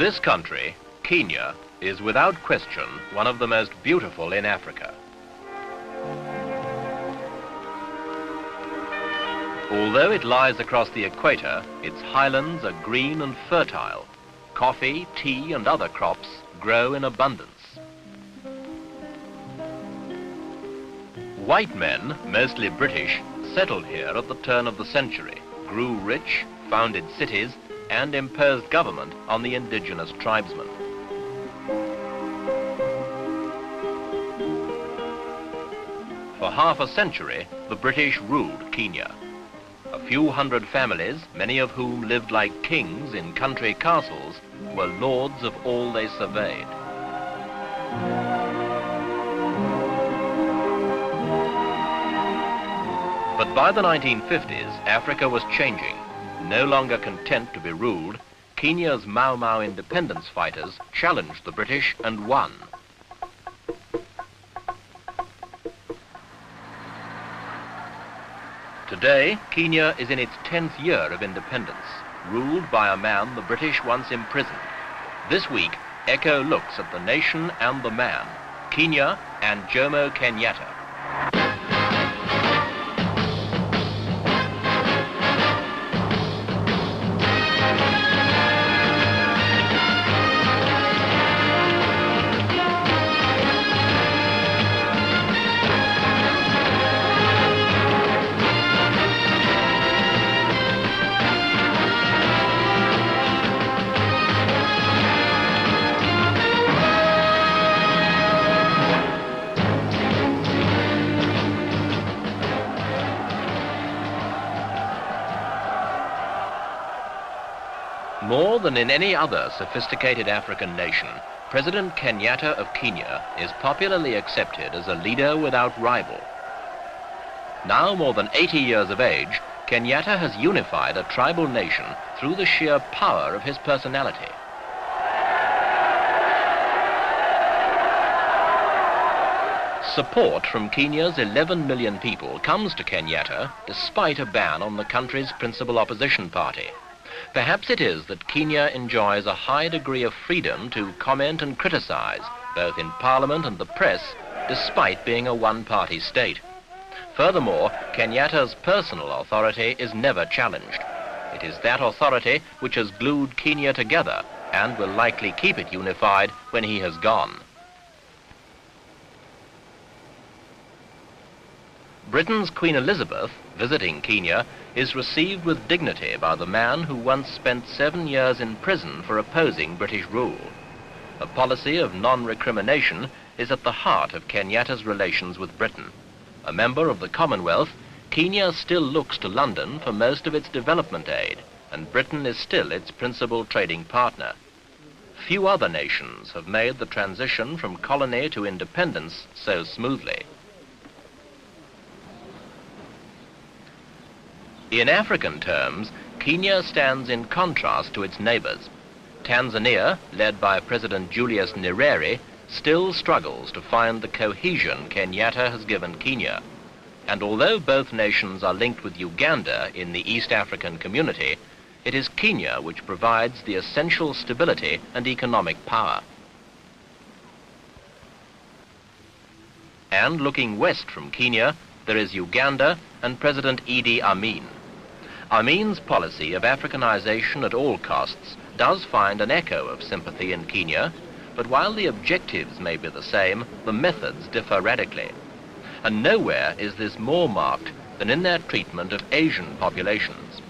This country, Kenya, is without question one of the most beautiful in Africa. Although it lies across the equator, its highlands are green and fertile. Coffee, tea and other crops grow in abundance. White men, mostly British, settled here at the turn of the century, grew rich, founded cities and imposed government on the indigenous tribesmen. For half a century, the British ruled Kenya. A few hundred families, many of whom lived like kings in country castles, were lords of all they surveyed. But by the 1950s, Africa was changing. No longer content to be ruled, Kenya's Mau Mau independence fighters challenged the British and won. Today, Kenya is in its 10th year of independence, ruled by a man the British once imprisoned. This week, Echo looks at the nation and the man, Kenya and Jomo Kenyatta. More than in any other sophisticated African nation, President Kenyatta of Kenya is popularly accepted as a leader without rival. Now more than 80 years of age, Kenyatta has unified a tribal nation through the sheer power of his personality. Support from Kenya's 11 million people comes to Kenyatta despite a ban on the country's principal opposition party. Perhaps it is that Kenya enjoys a high degree of freedom to comment and criticize, both in Parliament and the press, despite being a one-party state. Furthermore, Kenyatta's personal authority is never challenged. It is that authority which has glued Kenya together and will likely keep it unified when he has gone. Britain's Queen Elizabeth, visiting Kenya, is received with dignity by the man who once spent 7 years in prison for opposing British rule. A policy of non-recrimination is at the heart of Kenyatta's relations with Britain. A member of the Commonwealth, Kenya still looks to London for most of its development aid, and Britain is still its principal trading partner. Few other nations have made the transition from colony to independence so smoothly. In African terms, Kenya stands in contrast to its neighbors. Tanzania, led by President Julius Nyerere, still struggles to find the cohesion Kenyatta has given Kenya. And although both nations are linked with Uganda in the East African community, it is Kenya which provides the essential stability and economic power. And looking west from Kenya, there is Uganda and President Idi Amin. Amin's policy of Africanization at all costs does find an echo of sympathy in Kenya, but while the objectives may be the same, the methods differ radically. And nowhere is this more marked than in their treatment of Asian populations.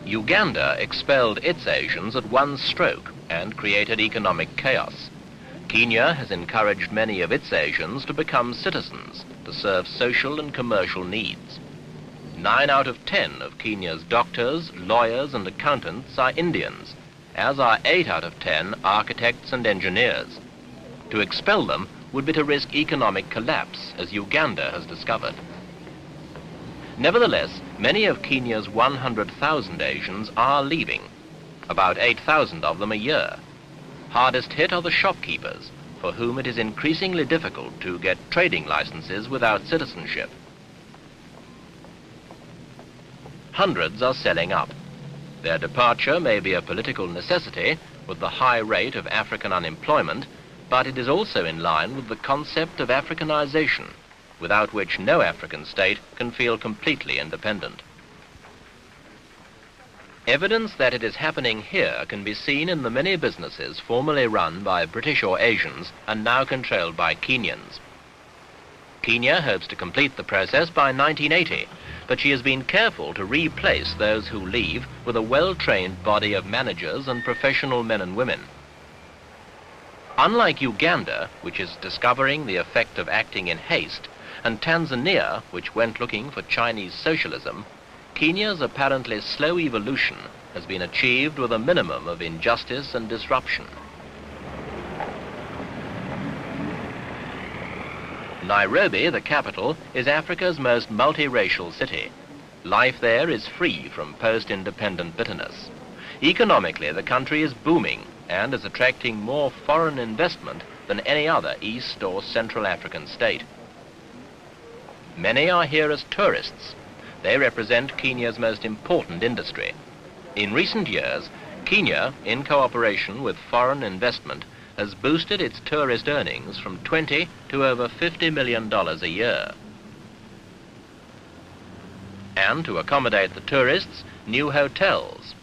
Uganda expelled its Asians at one stroke and created economic chaos. Kenya has encouraged many of its Asians to become citizens to serve social and commercial needs. 9 out of 10 of Kenya's doctors, lawyers and accountants are Indians, as are 8 out of 10 architects and engineers. To expel them would be to risk economic collapse, as Uganda has discovered. Nevertheless, many of Kenya's 100,000 Asians are leaving, about 8,000 of them a year. Hardest hit are the shopkeepers, for whom it is increasingly difficult to get trading licenses without citizenship. hundreds are selling up. Their departure may be a political necessity with the high rate of African unemployment, but it is also in line with the concept of Africanization, without which no African state can feel completely independent. Evidence that it is happening here can be seen in the many businesses formerly run by British or Asians and now controlled by Kenyans. Kenya hopes to complete the process by 1980, but she has been careful to replace those who leave with a well-trained body of managers and professional men and women. Unlike Uganda, which is discovering the effect of acting in haste, and Tanzania, which went looking for Chinese socialism, Kenya's apparently slow evolution has been achieved with a minimum of injustice and disruption. Nairobi, the capital, is Africa's most multiracial city. Life there is free from post-independent bitterness. Economically, the country is booming and is attracting more foreign investment than any other East or Central African state. Many are here as tourists. They represent Kenya's most important industry. In recent years, Kenya, in cooperation with foreign investment, has boosted its tourist earnings from $20 to over $50 million a year. And to accommodate the tourists, new hotels.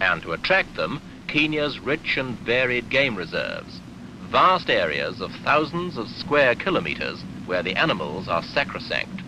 And to attract them, Kenya's rich and varied game reserves, vast areas of thousands of square kilometers where the animals are sacrosanct.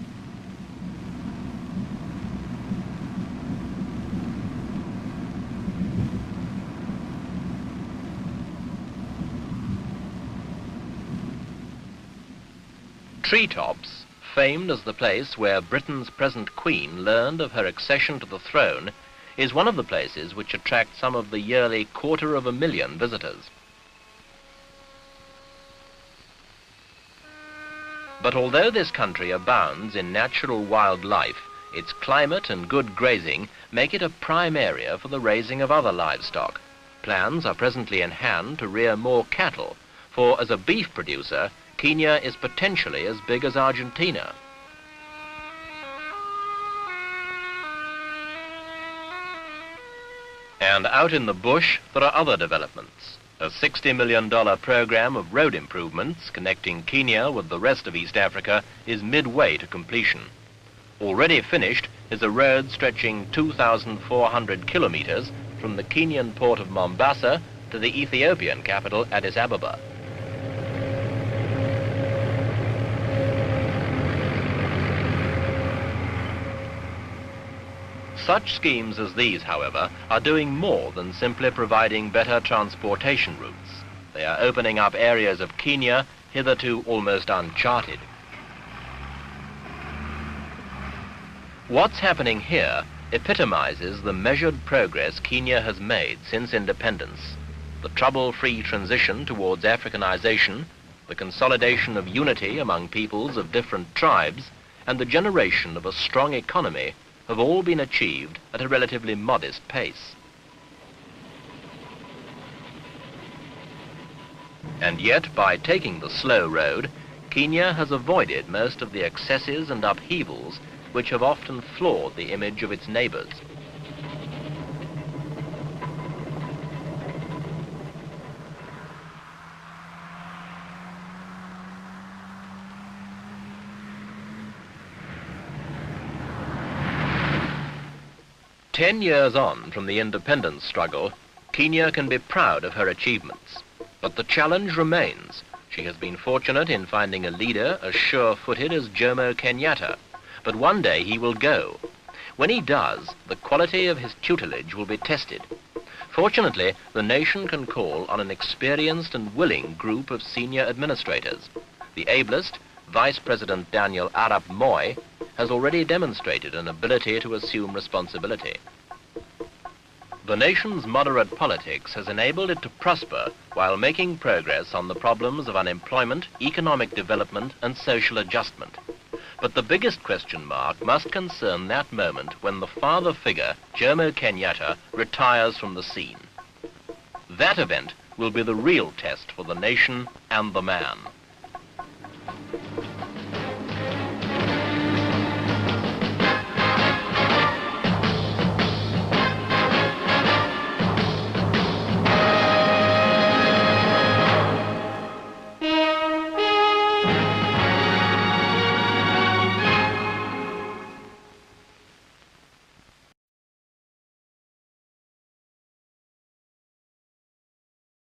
Treetops, famed as the place where Britain's present Queen learned of her accession to the throne, is one of the places which attract some of the yearly 250,000 visitors. But although this country abounds in natural wildlife, its climate and good grazing make it a prime area for the raising of other livestock. Plans are presently in hand to rear more cattle, for as a beef producer, Kenya is potentially as big as Argentina. And out in the bush, there are other developments. A $60 million program of road improvements connecting Kenya with the rest of East Africa is midway to completion. Already finished is a road stretching 2,400 kilometers from the Kenyan port of Mombasa to the Ethiopian capital Addis Ababa. Such schemes as these, however, are doing more than simply providing better transportation routes. They are opening up areas of Kenya hitherto almost uncharted. What's happening here epitomizes the measured progress Kenya has made since independence, the trouble-free transition towards Africanization, the consolidation of unity among peoples of different tribes, and the generation of a strong economy have all been achieved at a relatively modest pace. And yet, by taking the slow road, Kenya has avoided most of the excesses and upheavals which have often flawed the image of its neighbors. "10 years on from the independence struggle, Kenya can be proud of her achievements. But the challenge remains. She has been fortunate in finding a leader as sure-footed as Jomo Kenyatta. But one day he will go. When he does, the quality of his tutelage will be tested. Fortunately, the nation can call on an experienced and willing group of senior administrators. The ablest, Vice President Daniel Arap Moi, has already demonstrated an ability to assume responsibility. The nation's moderate politics has enabled it to prosper while making progress on the problems of unemployment, economic development, and social adjustment. But the biggest question mark must concern that moment when the father figure, Jomo Kenyatta, retires from the scene. That event will be the real test for the nation and the man.